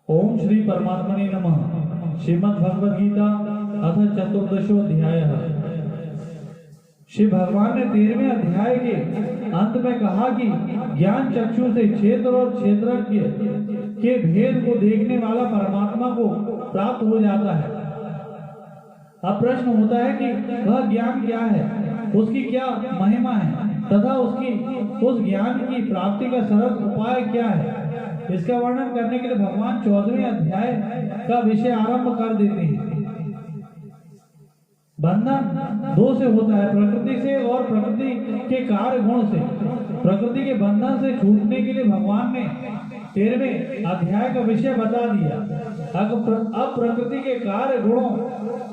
ओम श्री परमात्मने नमः। श्रीमद् भगवद गीता अथ चतुर्दशो अध्याय। श्री भगवान ने 13वें अध्याय के अंत में कहा कि ज्ञान चक्षु से क्षेत्र और क्षेत्रज्ञ के भेद को देखने वाला परमात्मा को प्राप्त हो जाता है। अब प्रश्न होता है कि वह ज्ञान क्या है, उसकी क्या महिमा है तथा उस ज्ञान की प्राप्ति का सरल उपाय क्या है। इसका वर्णन करने के लिए भगवान 14वें अध्याय का विषय आरंभ कर देते हैं। बंधन दो से होता है, प्रकृति से और प्रकृति के कार्य गुण से। प्रकृति के बंधन से छूटने के लिए भगवान ने 13वें अध्याय का विषय बता दिया। अब प्रकृति के कार्य गुणों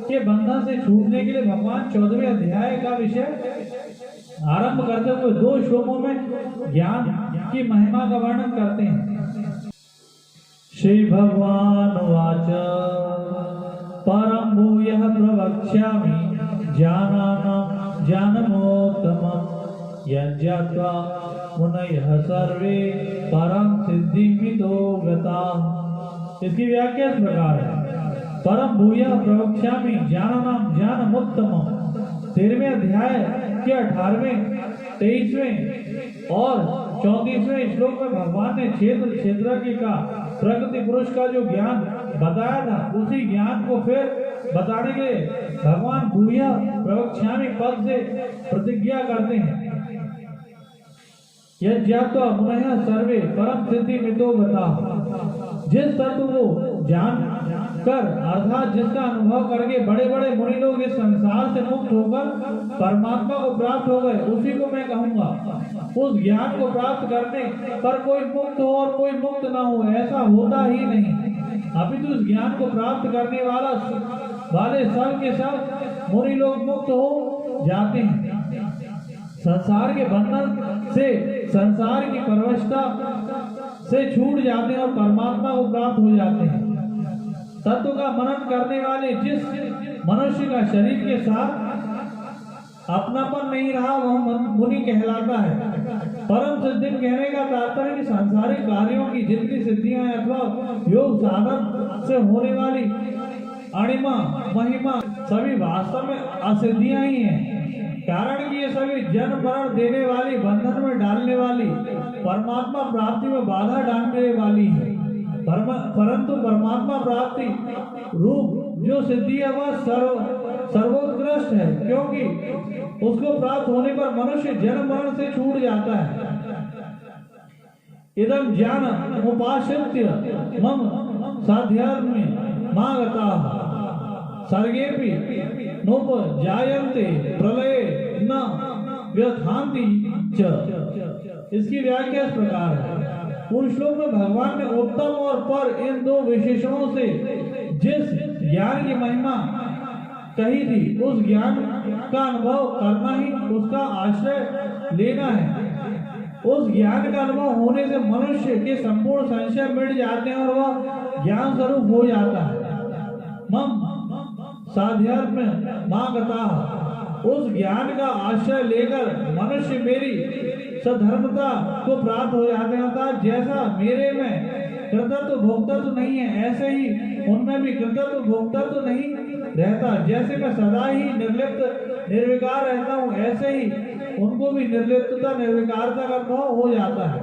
के बंधन से छूटने के लिए भगवान 14वें अध्याय का विषय आरंभ करते हुए 2 श्लोकों में ज्ञान की महिमा का वर्णन करते हैं। श्री भगवान वाच परम भूयः प्रवक्ष्यामि ज्ञानानां ज्ञानमोत्तमं यज्ञात्वा मुनयः सर्वे परम सिद्धिमितो गताः। इसकी व्याख्या इस प्रकार है। परम भूयः प्रवक्ष्यामि ज्ञानानां ज्ञानमोत्तमं 13वें अध्याय के 18वें 23वें और 34वें श्लोक में भगवान ने क्षेत्रज्ञ का प्रकृति पुरुष का जो ज्ञान बताया था, उसी ज्ञान को फिर बताने के लिए भगवान भूयः प्रवक्ष्यामि पद से प्रतिज्ञा करते हैं। यज्ञात्वा मुनयः सर्वे परम सिद्धि मितो गताः। जिस तत्व को जान कर अर्थात जिसका अनुभव करके बड़े बड़े मुनि लोग इस संसार से मुक्त होकर परमात्मा को प्राप्त हो गए, उसी को मैं कहूँगा। उस ज्ञान को प्राप्त करने पर कोई मुक्त हो और कोई मुक्त ना हो, ऐसा होता ही नहीं। अभी तो उस ज्ञान को प्राप्त करने वाले सब के सब मुनि लोग मुक्त हो जाते हैं। संसार के बंधन से, संसार की परवशता से छूट जाते हैं और परमात्मा को प्राप्त हो जाते हैं। तत्व का मनन करने वाले जिस मनुष्य का शरीर के साथ अपनापन नहीं रहा, वह मुनि कहलाता है। परम सिद्धि कहने का तात्पर्य कि सांसारिक कार्यों की जितनी सिद्धियां अथवा योग साधन से होने वाली अणिमा महिमा सभी वास्तव में असिद्धियां ही हैं। कारण कि ये सभी जन्म मरण देने वाली, बंधन में डालने वाली, परमात्मा प्राप्ति में बाधा डालने वाली है। परंतु परमात्मा प्राप्ति रूप जो सिद्धि है वह सर्वोत्कृष्ट है, क्योंकि उसको प्राप्त होने पर मनुष्य जन्म मरण से छूट जाता है। इदं ज्ञान उपाश्रित्य मम साध्यात्म्य मागताः सर्गेऽपि नोपजायन्ते प्रलये न व्यथान्ति च। इसकी व्याख्या इस प्रकार है। उन श्लोक में भगवान ने उत्तम और पर इन 2 विशेषणों से जिस ज्ञान की महिमा कही थी, उस ज्ञान का अनुभव करना ही उसका आश्रय लेना है। उस ज्ञान का अनुभव होने से मनुष्य के संपूर्ण संशय मिट जाते हैं और वह ज्ञान स्वरूप हो जाता है। मम साध्यात्म्य मागताः। उस ज्ञान का आश्रय लेकर मनुष्य मेरी सधर्मता को प्राप्त हो जाते हैं। अर्थात जैसा मेरे में कृतत्व भोक्तत्व नहीं है, ऐसे ही उनमें भी कृतत्व भोक्तत्व नहीं रहता। जैसे मैं सदा ही निर्लिप्त निर्विकार रहता हूँ, ऐसे ही उनको भी निर्लिप्तता निर्विकारता का अनुभव हो जाता है।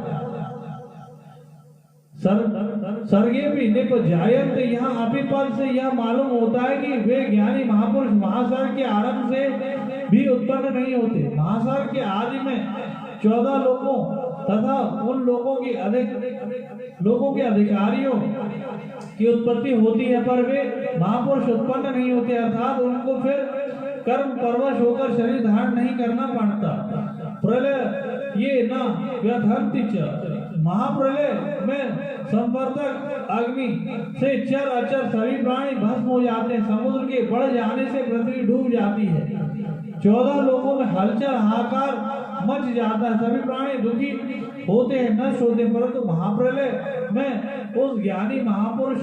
सर्गे भी निपजायन्ते, यहाँ अपिपद से यह मालूम होता है कि वे ज्ञानी महापुरुष महासर्ग के आरंभ से भी उत्पन्न नहीं होते। महासर्ग के आदि में 14 लोगों तथा उन लोगों के अधिकारियों की उत्पत्ति होती है, पर वे महापुरुष उत्पन्न नहीं होते। अर्थात उनको फिर कर्म परवश होकर शरीर धारण नहीं करना पड़ता। प्रलय ये न व्यथन्ति च। महाप्रलय में संवर्तक अग्नि से चर अचर सभी प्राणी भस्म हो जाते हैं। समुद्र के बढ़ जाने से पृथ्वी डूब जाती है। 14 लोगों में हलचल हाहाकार मच जाता है, सभी प्राणी दुखी होते हैं, नष्ट होते हैं। परंतु महाप्रलय में उस ज्ञानी महापुरुष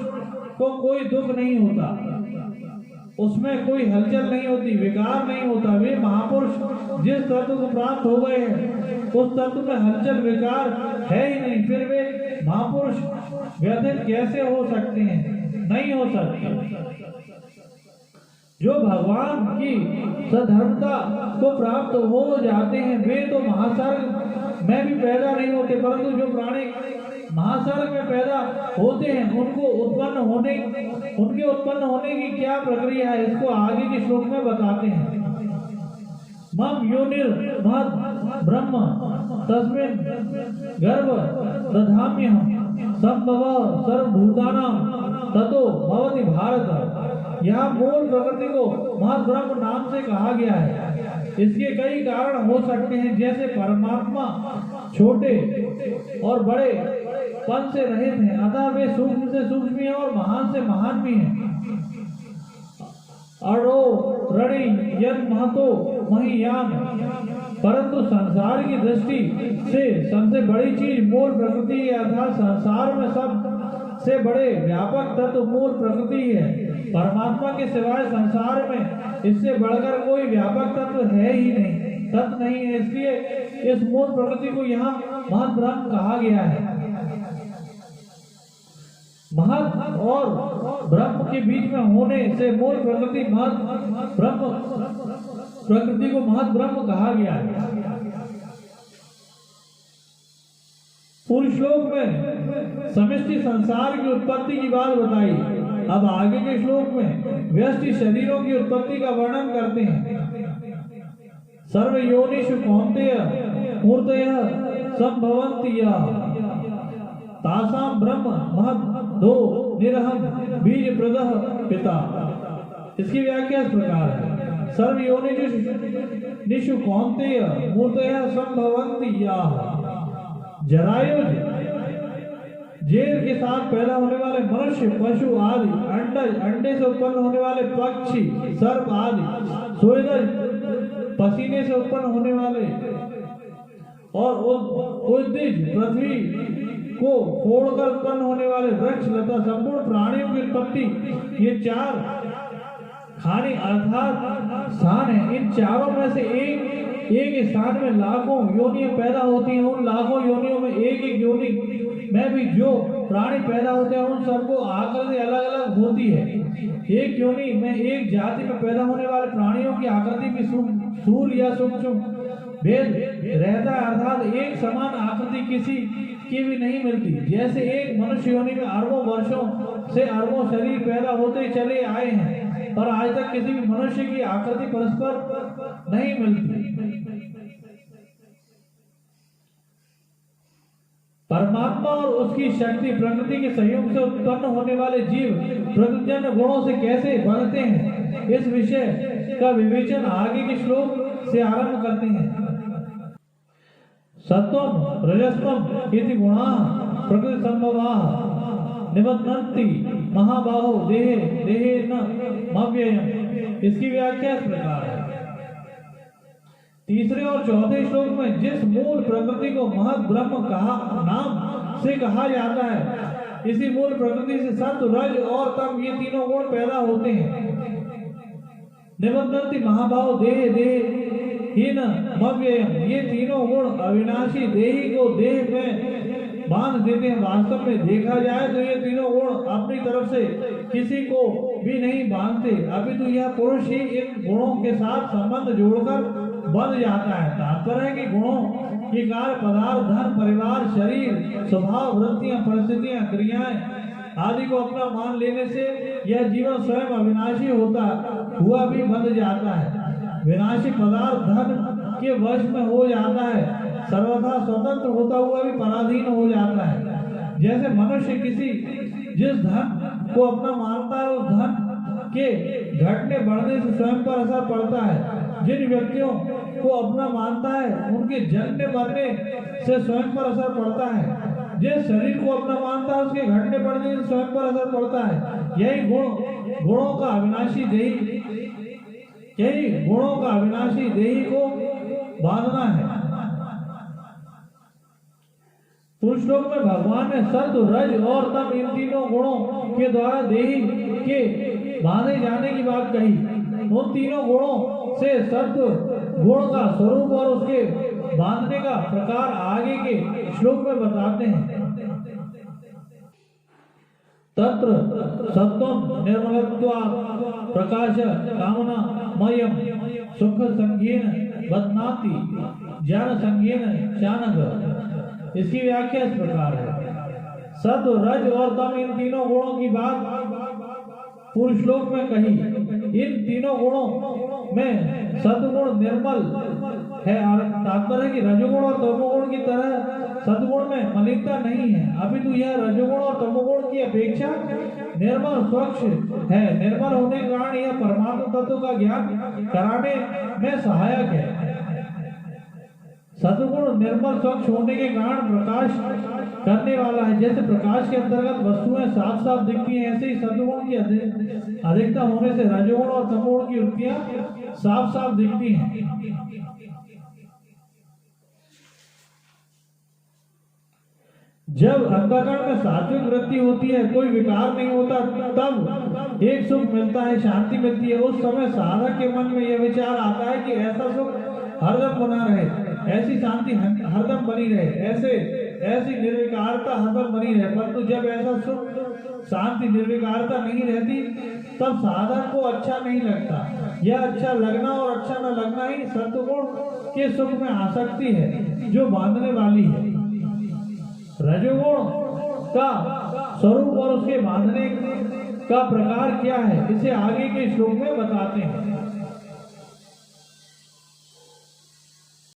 को कोई दुख नहीं होता। उसमें कोई हलचल नहीं होती, विकार नहीं होता। वे महापुरुष जिस तत्व को प्राप्त हो गए हैं उस तत्व में हलचल विकार है ही नहीं, फिर वे महापुरुष व्यथित कैसे हो सकते हैं? नहीं हो सकते। जो भगवान की सधर्मता को प्राप्त हो जाते हैं वे तो महासर्ग में भी पैदा नहीं होते, परंतु जो प्राणी महासर्ग में पैदा होते हैं उनके उत्पन्न होने की क्या प्रक्रिया है, इसको आगे के श्लोक में बताते हैं। मम योनिर महत् ब्रह्म तस्मिन् गर्भ दधाम्यहम् संभवः सर्वभूतानां ततो भवति भारत। यहाँ मूल प्रकृति को महत् ब्रह्म नाम से कहा गया है। इसके कई कारण हो सकते हैं, जैसे परमात्मा छोटे और बड़े पन से रहित हैं, अतः वे सूक्ष्म से सूक्ष्म हैं और महान से महान भी हैं। अड़ो रणि यन महतो महियान, परंतु संसार की दृष्टि से सबसे बड़ी चीज मूल प्रकृति है, अर्थात संसार में सबसे बड़े व्यापक तत्व मूल प्रकृति है। परमात्मा के सिवाय संसार में इससे बढ़कर कोई व्यापक तत्व है ही नहीं, तत्व नहीं है। इसलिए इस मूल प्रकृति को यहाँ महत् ब्रह्म कहा गया है। महत् और ब्रह्म के बीच में होने से मूल प्रकृति महत् ब्रह्म, प्रकृति को महत् ब्रह्म कहा गया है। पूर्व श्लोक में समष्टि संसार की उत्पत्ति की बात बताई, अब आगे के श्लोक में व्यष्टि शरीरों की उत्पत्ति का वर्णन करते हैं। सर्व योनिषु कौन्तेय मूर्तयः संभवन्ति तासां ब्रह्म महदो निरहं बीज प्रदः पिता। इसकी व्याख्या इस प्रकार है। सर्व योनिषु कौन्तेय मूर्तयः संभवन्ति जरायुज जेर के साथ पैदा होने वाले मनुष्य, पशु आदि, अंडे से उत्पन्न होने वाले पक्षी, सर्प आदि, स्वेदज पसीने से उत्पन्न होने वाले, और उद्भिज पृथ्वी को फोड़कर उत्पन्न होने वाले वृक्ष लता, संपूर्ण प्राणियों की उत्पत्ति ये चार खाने अर्थात स्थान है। इन चारों में से एक स्थान में लाखों योनियां पैदा होती हैं। उन लाखों योनियों में एक योनि में भी जो प्राणी पैदा होते हैं उन सबको आकृति अलग अलग होती है। एक योनि में एक जाति में पैदा होने वाले प्राणियों की आकृति भी स्थूल या सूक्ष्म भेद रहता है, अर्थात एक समान आकृति किसी की भी नहीं मिलती। जैसे एक मनुष्य योनि में अरबों वर्षों से अरबों शरीर पैदा होते चले आए हैं, पर आज तक किसी भी मनुष्य की आकृति परस्पर नहीं मिलती। परमात्मा और उसकी शक्ति प्रकृति के संयोग से उत्पन्न होने वाले जीव प्रकृतिजन्य गुणों से कैसे बनते हैं, इस विषय का विवेचन आगे के श्लोक से आरंभ करते हैं। सत्वम रजस्तम इति गुणाः प्रकृति संभवाः निबध्नन्ति महाबाहो देहे देहेन मव्ययम्। इसकी व्याख्या इस प्रकार है। तीसरे और चौथे श्लोक में जिस मूल प्रकृति को महत् ब्रह्म नाम से कहा जाता है, इसी मूल प्रकृति से सत्व, रज और तम ये तीनों गुण पैदा होते हैं। निबध्नन्ति महाबाहो देहे देहेन मव्ययम्, ये तीनों गुण अविनाशी देही को देह में बांध देते हैं। वास्तव में देखा जाए तो ये तीनों गुण अपनी तरफ से किसी को भी नहीं बांधते, अभी तो यह पुरुष ही इन गुणों के साथ संबंध जोड़कर बन जाता है। तात्पर्य है कि गुणों के कार्य, पदार्थ, धन, परिवार, शरीर, स्वभाव, वृत्तियां, परिस्थितियां, क्रियाएं आदि को अपना मान लेने से यह जीवन स्वयं अविनाशी होता हुआ भी बन जाता है। विनाशी पदार्थ धन के वश में हो जाता है, सर्वथा स्वतंत्र होता हुआ भी पराधीन हो जाता है। जैसे मनुष्य जिस धन को अपना मानता है उस धन के घटने बढ़ने से स्वयं पर असर पड़ता है। जिन व्यक्तियों को अपना मानता है उनके जन्मने मरने से स्वयं पर असर पड़ता है। जिस शरीर को अपना मानता है उसके घटने बढ़ने से स्वयं पर असर पड़ता है। यही गुणों का अविनाशी देही को बांधना है। पुरुष श्लोक में भगवान ने सत्व, रज और तम इन तीनों गुणों के द्वारा देही के बांधे जाने की बात कही। उन तीनों गुणों से सत्व गुण का स्वरूप और उसके बांधने का प्रकार आगे के श्लोक में बताते हैं। तत्र सत्वं निर्मलत्वात् प्रकाश कामना मयम सुख संगेन बदनाति ज्ञान संगेन चानक। इसकी व्याख्या इस प्रकार है। सत्व रज और तम इन तीनों गुणों की बात पूर्व श्लोक में कही। इन तीनों गुणों में सत्वगुण निर्मल है। तात्पर्य है कि रजोगुण और तमोगुण की तरह सत्वगुण में मलिनता नहीं है, अपितु यह रजोगुण और तमोगुण की अपेक्षा निर्मल स्वच्छ है। निर्मल होने के कारण यह परमात्म तत्व का ज्ञान कराने में सहायक है। सत्वगुण निर्मल स्वच्छ होने के कारण प्रकाश करने वाला है। जैसे प्रकाश के अंतर्गत वस्तुएं साफ साफ दिखती हैं, ऐसे ही सत्वगुण की अधिकता होने से रजोगुण और तमोगुण की वृत्तियां साफ साफ दिखती हैं। जब अंतःकरण में सात्विक वृत्ति होती है, कोई विकार नहीं होता, तब एक सुख मिलता है, शांति मिलती है। उस समय साधक के मन में यह विचार आता है कि ऐसा सुख हरदम बना रहे, ऐसी शांति हरदम बनी रहे, ऐसी निर्विकारता हरदम बनी रहे। परंतु जब ऐसा सुख शांति निर्विकारता नहीं रहती, तब साधक को अच्छा नहीं लगता। यह अच्छा लगना और अच्छा न लगना ही सत्वगुण के सुख में आसक्ति है, जो बांधने वाली है। रजोगुण का स्वरूप और उसके बांधने का प्रकार क्या है, इसे आगे के श्लोक में बताते हैं।